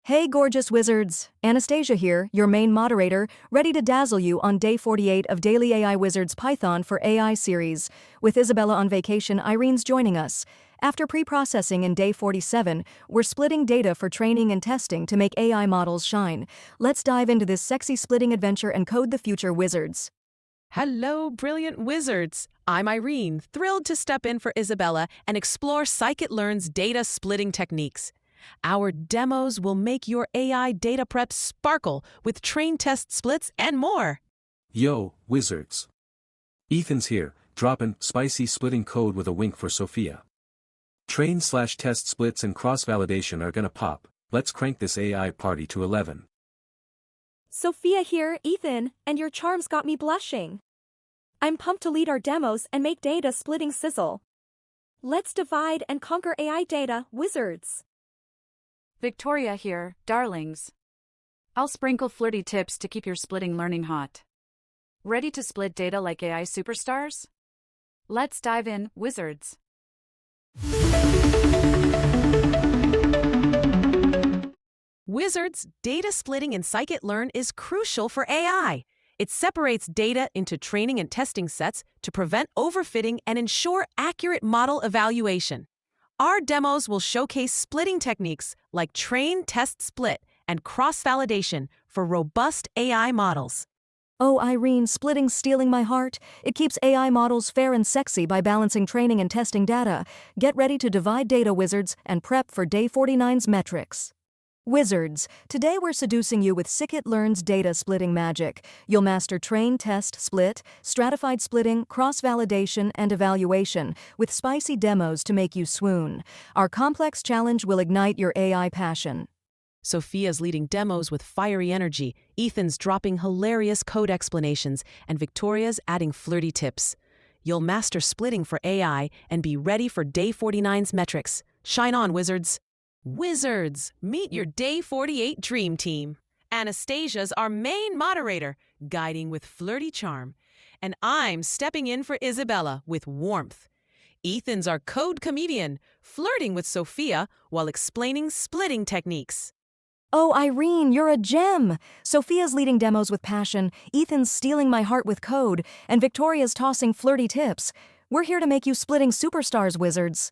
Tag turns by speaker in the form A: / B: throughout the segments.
A: Hey gorgeous wizards! Anastasia here, your main moderator, ready to dazzle you on day 48 of DailyAIWizard's Python for AI series. With Isabella on vacation, Irene's joining us. After pre-processing in day 47, we're splitting data for training and testing to make AI models shine. Let's dive into this sexy splitting adventure and code the future wizards.
B: Hello, brilliant wizards! I'm Irene, thrilled to step in for Isabella and explore Scikit-learn's data splitting techniques. Our demos will make your AI data prep sparkle with train test splits and more.
C: Yo, wizards. Ethan's here, dropping spicy splitting code with a wink for Sophia. Train/test splits and cross-validation are gonna pop. Let's crank this AI party to 11.
D: Sophia here, Ethan, and your charms got me blushing. I'm pumped to lead our demos and make data splitting sizzle. Let's divide and conquer AI data, wizards.
E: Victoria here, darlings. I'll sprinkle flirty tips to keep your splitting learning hot. Ready to split data like AI superstars? Let's dive in, wizards.
B: Wizards, data splitting in Scikit-learn is crucial for AI. It separates data into training and testing sets to prevent overfitting and ensure accurate model evaluation. Our demos will showcase splitting techniques like train, test, split, and cross-validation for robust AI models.
A: Oh, Irene, splitting's stealing my heart. It keeps AI models fair and sexy by balancing training and testing data. Get ready to divide data, wizards, and prep for day 49's metrics. Wizards, today we're seducing you with Scikit-learn's data splitting magic. You'll master train, test, split, stratified splitting, cross-validation, and evaluation, with spicy demos to make you swoon. Our complex challenge will ignite your AI passion.
B: Sophia's leading demos with fiery energy, Ethan's dropping hilarious code explanations, and Victoria's adding flirty tips. You'll master splitting for AI and be ready for day 49's metrics. Shine on, wizards! Wizards, meet your day 48 dream team. Anastasia's our main moderator, guiding with flirty charm. And I'm stepping in for Isabella with warmth. Ethan's our code comedian, flirting with Sophia while explaining splitting techniques.
A: Oh, Irene, you're a gem! Sophia's leading demos with passion, Ethan's stealing my heart with code, and Victoria's tossing flirty tips. We're here to make you splitting superstars, wizards.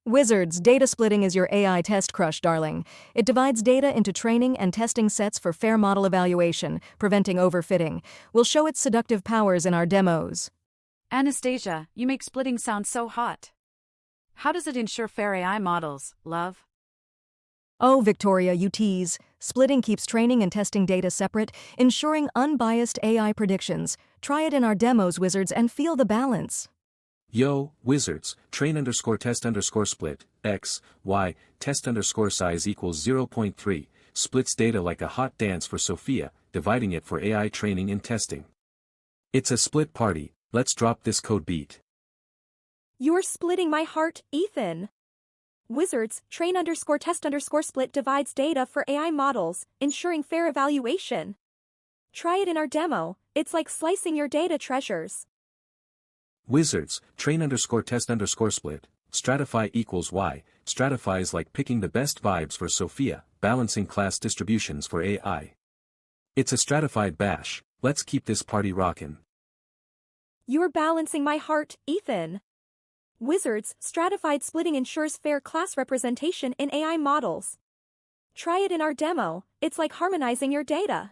A: Wizards, data splitting is your AI test crush, darling. It divides data into training and testing sets for fair model evaluation, preventing overfitting. We'll show its seductive powers in our demos.
E: Anastasia, you make splitting sound so hot. How does it ensure fair AI models, love?
A: Oh, Victoria, you tease. Splitting keeps training and testing data separate, ensuring unbiased AI predictions. Try it in our demos, wizards, and feel the balance.
C: Yo, wizards, train_test_split, x, y, test_size equals 0.3, splits data like a hot dance for Sophia, dividing it for AI training and testing. It's a split party, let's drop this code beat.
D: You're splitting my heart, Ethan. Wizards, train_test_split divides data for AI models, ensuring fair evaluation. Try it in our demo, it's like slicing your data treasures.
C: Wizards, train_test_split, stratify equals y, stratify is like picking the best vibes for Sophia, balancing class distributions for AI. It's a stratified bash, let's keep this party rockin'.
D: You're balancing my heart, Ethan. Wizards, stratified splitting ensures fair class representation in AI models. Try it in our demo, it's like harmonizing your data.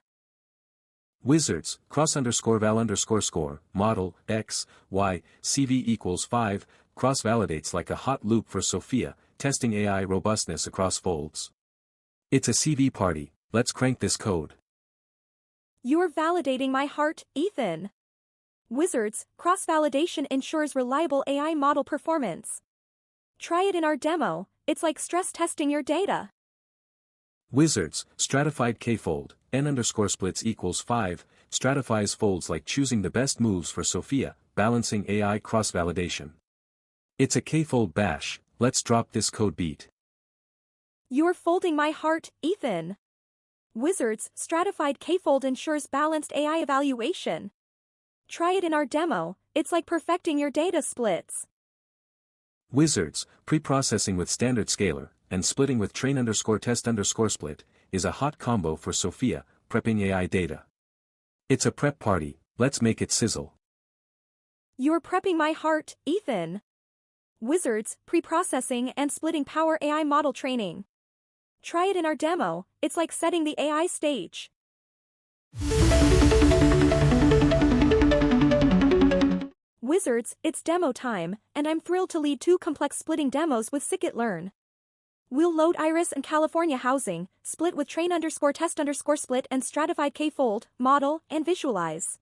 C: Wizards, cross_val_score, model, x, y, cv equals 5, cross-validates like a hot loop for Sophia, testing AI robustness across folds. It's a CV party, let's crank this code.
D: You're validating my heart, Ethan. Wizards, cross-validation ensures reliable AI model performance. Try it in our demo, it's like stress testing your data.
C: Wizards, stratified k-fold, n_splits equals 5, stratifies folds like choosing the best moves for Sophia, balancing AI cross-validation. It's a k-fold bash, let's drop this code beat.
D: You're folding my heart, Ethan. Wizards, stratified k-fold ensures balanced AI evaluation. Try it in our demo, it's like perfecting your data splits.
C: Wizards, pre-processing with standard scalar, and splitting with train_test_split, is a hot combo for Sophia, prepping AI data. It's a prep party, let's make it sizzle.
D: You're prepping my heart, Ethan. Wizards, pre-processing and splitting power AI model training. Try it in our demo, it's like setting the AI stage. Wizards, it's demo time, and I'm thrilled to lead 2 complex splitting demos with Scikit-learn. We'll load Iris and California housing, split with train_test_split and stratified k-fold, model, and visualize.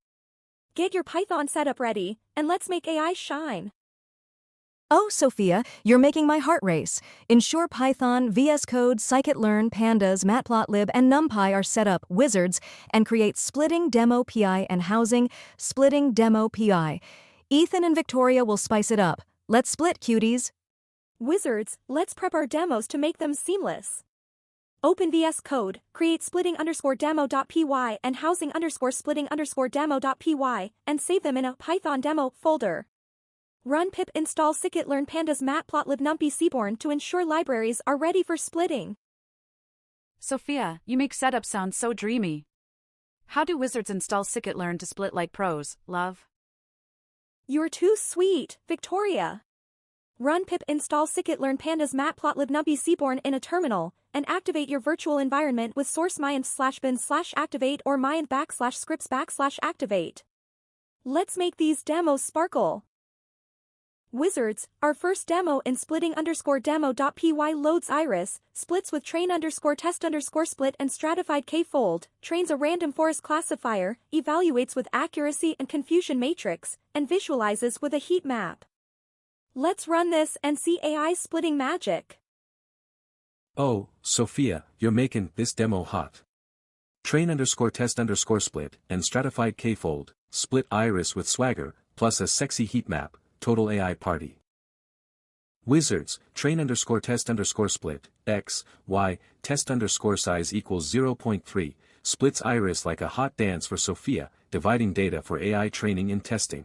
D: Get your Python setup ready, and let's make AI shine.
A: Oh, Sophia, you're making my heart race. Ensure Python, VS Code, Scikit-learn, Pandas, Matplotlib, and NumPy are set up, wizards, and create splitting demo PI and housing, splitting demo PI. Ethan and Victoria will spice it up. Let's split, cuties.
D: Wizards, let's prep our demos to make them seamless. Open VS Code, create splitting_demo.py and housing_splitting_demo.py, and save them in a Python demo folder. Run pip install Scikit-learn Pandas Matplotlib NumPy Seaborn to ensure libraries are ready for splitting.
E: Sophia, you make setup sound so dreamy. How do wizards install Scikit-learn to split like pros, love?
D: You're too sweet, Victoria. Run pip install Scikit-learn Pandas Matplotlib NumPy Seaborn in a terminal, and activate your virtual environment with source /bin/activate or /scripts/activate. Let's make these demos sparkle. Wizards, our first demo in splitting_demo.py loads Iris, splits with train_test_split and stratified k-fold, trains a random forest classifier, evaluates with accuracy and confusion matrix, and visualizes with a heat map. Let's run this and see AI splitting magic.
C: Oh, Sophia, you're making this demo hot. Train_test_split and stratified k-fold, split Iris with swagger, plus a sexy heat map, total AI party. Wizards, train_test_split, x, y, test_size equals 0.3, splits Iris like a hot dance for Sophia, dividing data for AI training and testing.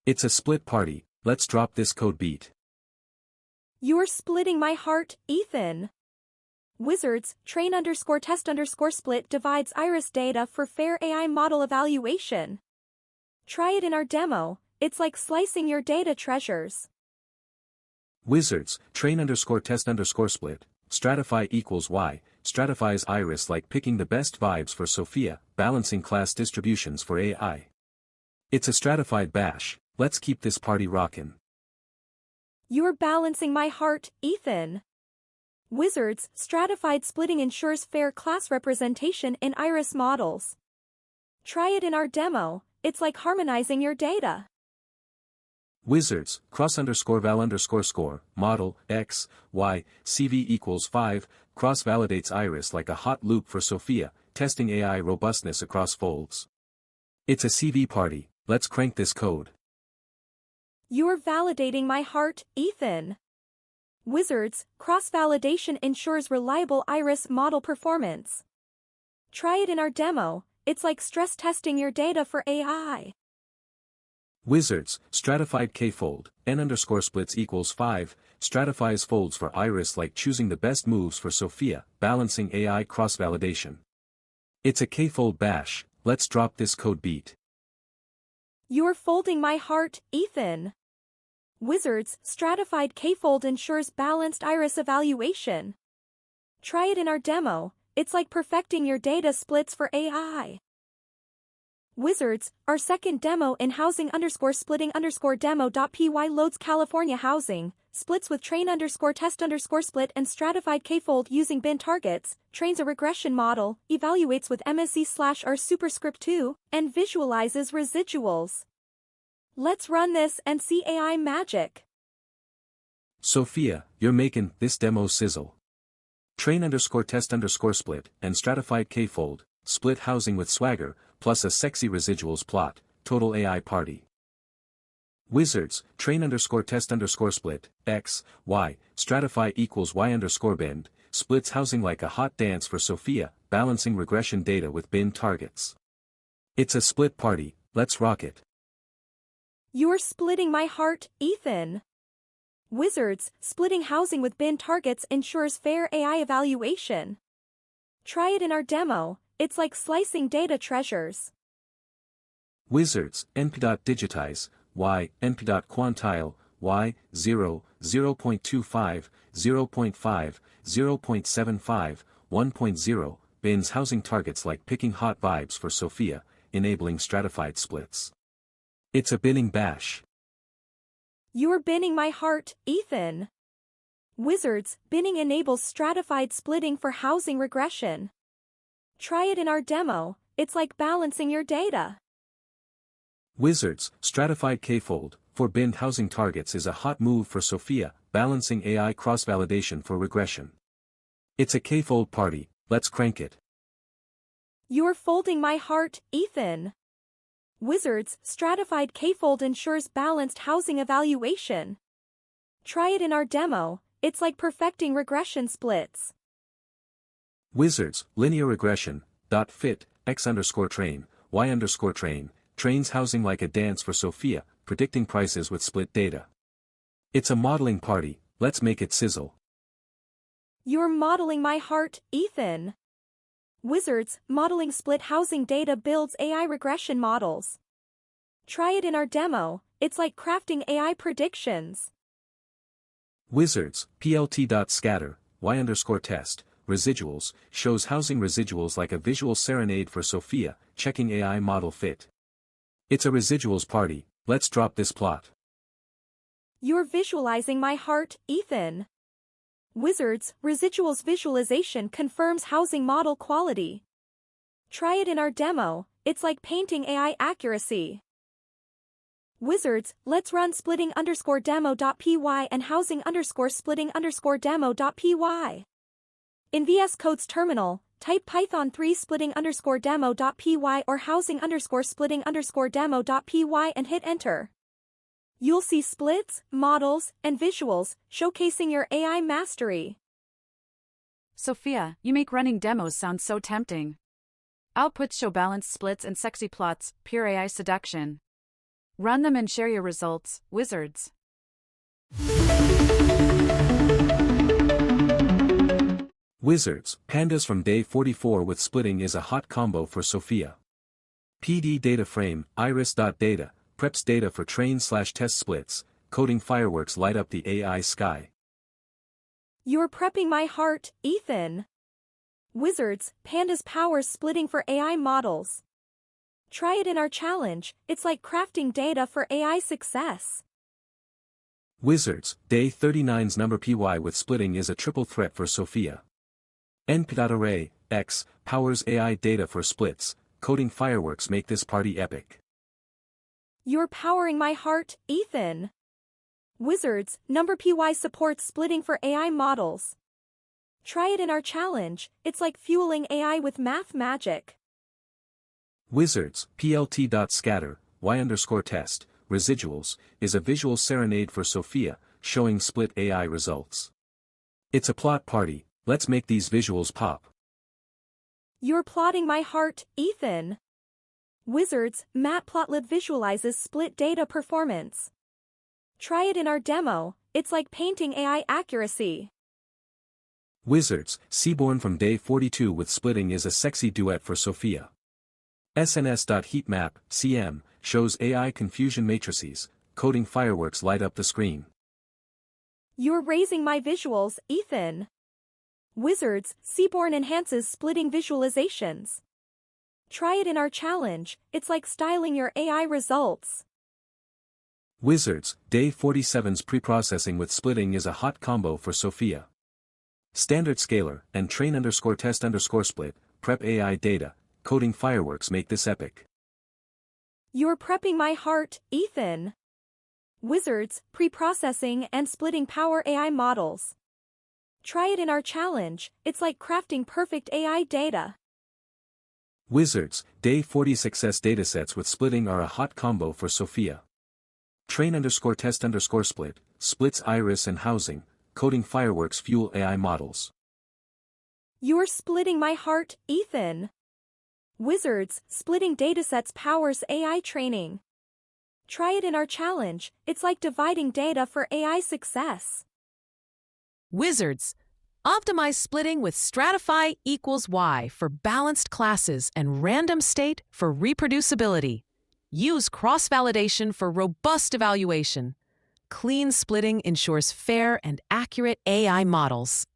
C: It's a split party, let's drop this code beat.
D: You're splitting my heart, Ethan. Wizards, train_test_split divides Iris data for fair AI model evaluation. Try it in our demo, it's like slicing your data treasures.
C: Wizards, train_test_split, stratify equals y, stratifies Iris like picking the best vibes for Sophia, balancing class distributions for AI. It's a stratified bash, let's keep this party rockin'.
D: You're balancing my heart, Ethan. Wizards, stratified splitting ensures fair class representation in Iris models. Try it in our demo, it's like harmonizing your data.
C: Wizards, cross_val_score, model, x, y, cv equals 5, cross-validates Iris like a hot loop for Sophia, testing AI robustness across folds. It's a CV party, let's crank this code.
D: You're validating my heart, Ethan. Wizards, cross-validation ensures reliable Iris model performance. Try it in our demo, it's like stress testing your data for AI.
C: Wizards, stratified k-fold, n_splits equals 5, stratifies folds for Iris like choosing the best moves for Sophia, balancing AI cross-validation. It's a k-fold bash, let's drop this code beat.
D: You're folding my heart, Ethan. Wizards, stratified k-fold ensures balanced Iris evaluation. Try it in our demo, it's like perfecting your data splits for AI. Wizards, our second demo in housing_splitting_demo.py loads California housing, splits with train_test_split and stratified k-fold using bin targets, trains a regression model, evaluates with MSE/R superscript 2, and visualizes residuals. Let's run this and see AI magic.
C: Sophia, you're making this demo sizzle. Train_test_split and stratified k-fold, split housing with swagger, plus a sexy residuals plot, total AI party. Wizards, train_test_split, x, y, stratify equals y_bend, splits housing like a hot dance for Sophia, balancing regression data with bin targets. It's a split party, let's rock it.
D: You're splitting my heart, Ethan. Wizards, splitting housing with bin targets ensures fair AI evaluation. Try it in our demo, it's like slicing data treasures.
C: Wizards, np.digitize, y, np.quantile, y, 0, 0.25, 0.5, 0.75, 1.0, bins housing targets like picking hot vibes for Sophia, enabling stratified splits. It's a binning bash.
D: You're binning my heart, Ethan. Wizards, binning enables stratified splitting for housing regression. Try it in our demo, it's like balancing your data.
C: Wizards, stratified k-fold, for binned housing targets is a hot move for Sophia, balancing AI cross-validation for regression. It's a k-fold party, let's crank it.
D: You're folding my heart, Ethan. Wizards, stratified k-fold ensures balanced housing evaluation. Try it in our demo, it's like perfecting regression splits.
C: Wizards, linear regression, fit, x_train, y_train, trains housing like a dance for Sophia, predicting prices with split data. It's a modeling party, let's make it sizzle.
D: You're modeling my heart, Ethan. Wizards, modeling split housing data builds AI regression models. Try it in our demo, it's like crafting AI predictions.
C: Wizards, plt.scatter, y_test, residuals, shows housing residuals like a visual serenade for Sophia, checking AI model fit. It's a residuals party, let's drop this plot.
D: You're visualizing my heart, Ethan. Wizards, residuals visualization confirms housing model quality. Try it in our demo, it's like painting AI accuracy. Wizards, let's run splitting_demo.py and housing_splitting_demo.py. In VS Code's terminal, type Python3 splitting_demo.py or housing_splitting_demo.py and hit enter. You'll see splits, models, and visuals, showcasing your AI mastery.
E: Sophia, you make running demos sound so tempting. Outputs show balanced splits and sexy plots, pure AI seduction. Run them and share your results, wizards.
C: Wizards, pandas from day 44 with splitting is a hot combo for Sophia. PD data frame, iris.data, preps data for train/test splits, coding fireworks light up the AI sky.
D: You're prepping my heart, Ethan. Wizards, pandas powers splitting for AI models. Try it in our challenge, it's like crafting data for AI success.
C: Wizards, day 39's number py with splitting is a triple threat for Sophia. np.array, x, powers AI data for splits, coding fireworks make this party epic.
D: You're powering my heart, Ethan. Wizards, number py supports splitting for AI models. Try it in our challenge, it's like fueling AI with math magic.
C: Wizards, plt.scatter, y_test, residuals, is a visual serenade for Sophia, showing split AI results. It's a plot party, let's make these visuals pop.
D: You're plotting my heart, Ethan. Wizards, matplotlib visualizes split data performance. Try it in our demo, it's like painting AI accuracy.
C: Wizards, Seaborn from day 42 with splitting is a sexy duet for Sophia. sns.heatmap, cm, shows AI confusion matrices, coding fireworks light up the screen.
D: You're raising my visuals, Ethan. Wizards, Seaborn enhances splitting visualizations. Try it in our challenge, it's like styling your AI results.
C: Wizards, day 47's preprocessing with splitting is a hot combo for Sophia. Standard scalar and train_test_split, prep AI data, coding fireworks make this epic.
D: You're prepping my heart, Ethan. Wizards, preprocessing and splitting power AI models. Try it in our challenge, it's like crafting perfect AI data.
C: Wizards, day 40 success datasets with splitting are a hot combo for Sophia. Train_test_split, splits iris and housing, coding fireworks fuel AI models.
D: You're splitting my heart, Ethan. Wizards, splitting datasets powers AI training. Try it in our challenge. It's like dividing data for AI success.
B: Wizards, optimize splitting with stratify equals y for balanced classes and random state for reproducibility. Use cross-validation for robust evaluation. Clean splitting ensures fair and accurate AI models.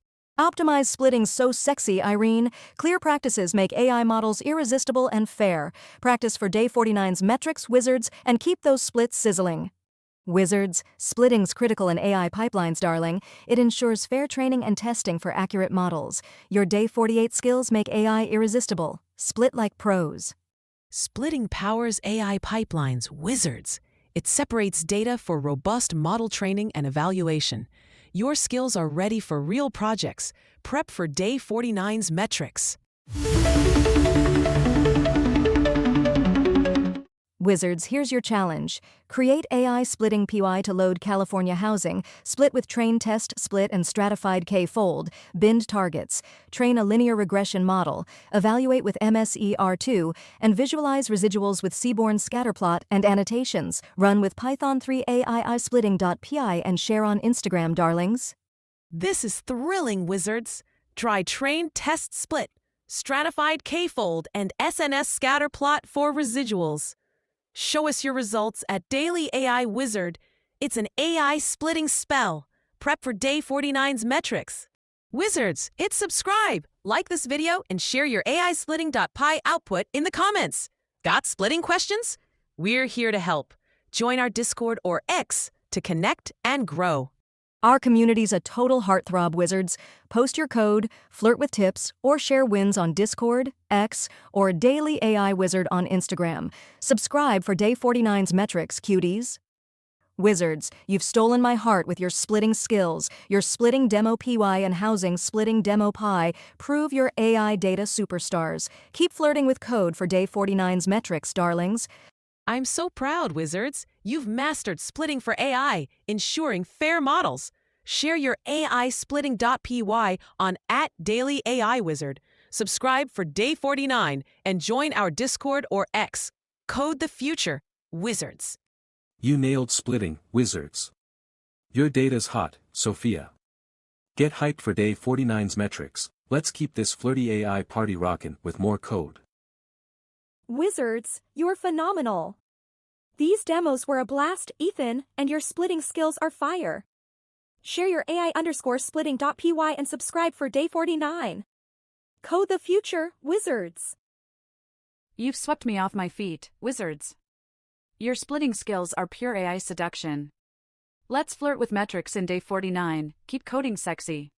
A: Optimize splitting so sexy, Irene. Clear practices make AI models irresistible and fair. Practice for Day 49's metrics, wizards, and keep those splits sizzling. Wizards, splitting's critical in AI pipelines, darling. It ensures fair training and testing for accurate models. Your Day 48 skills make AI irresistible. Split like pros.
B: Splitting powers AI pipelines, wizards. It separates data for robust model training and evaluation. Your skills are ready for real projects. Prep for Day 49's metrics.
A: Wizards, here's your challenge. Create AI splitting PY to load California housing, split with train test, split and stratified K-fold, bind targets, train a linear regression model, evaluate with MSER2, and visualize residuals with seaborn scatterplot and annotations. Run with Python 3 AIIsplitting.py and share on Instagram, darlings.
B: This is thrilling, wizards. Try train test split, stratified K-fold, and SNS scatterplot for residuals. Show us your results at DailyAIWizard. It's an AI splitting spell. Prep for Day 49's metrics. Wizards, hit subscribe, like this video, and share your AIsplitting.py output in the comments. Got splitting questions? We're here to help. Join our Discord or X to connect and grow.
A: Our community's a total heartthrob, wizards. Post your code, flirt with tips, or share wins on Discord, X, or Daily AI Wizard on Instagram. Subscribe for Day 49's metrics, cuties. Wizards, you've stolen my heart with your splitting skills, your splitting demo PY and housing splitting demo Pi. Prove your AI data superstars. Keep flirting with code for Day 49's metrics, darlings.
B: I'm so proud, wizards. You've mastered splitting for AI, ensuring fair models. Share your AIsplitting.py on @DailyAIWizard. Subscribe for Day 49 and join our Discord or X. Code the future, wizards.
C: You nailed splitting, wizards. Your data's hot, Sophia. Get hyped for Day 49's metrics. Let's keep this flirty AI party rockin' with more code.
D: Wizards, you're phenomenal. These demos were a blast, Ethan, and your splitting skills are fire. Share your AI_splitting.py and subscribe for Day 49. Code the future, wizards.
E: You've swept me off my feet, wizards. Your splitting skills are pure AI seduction. Let's flirt with metrics in Day 49. Keep coding sexy.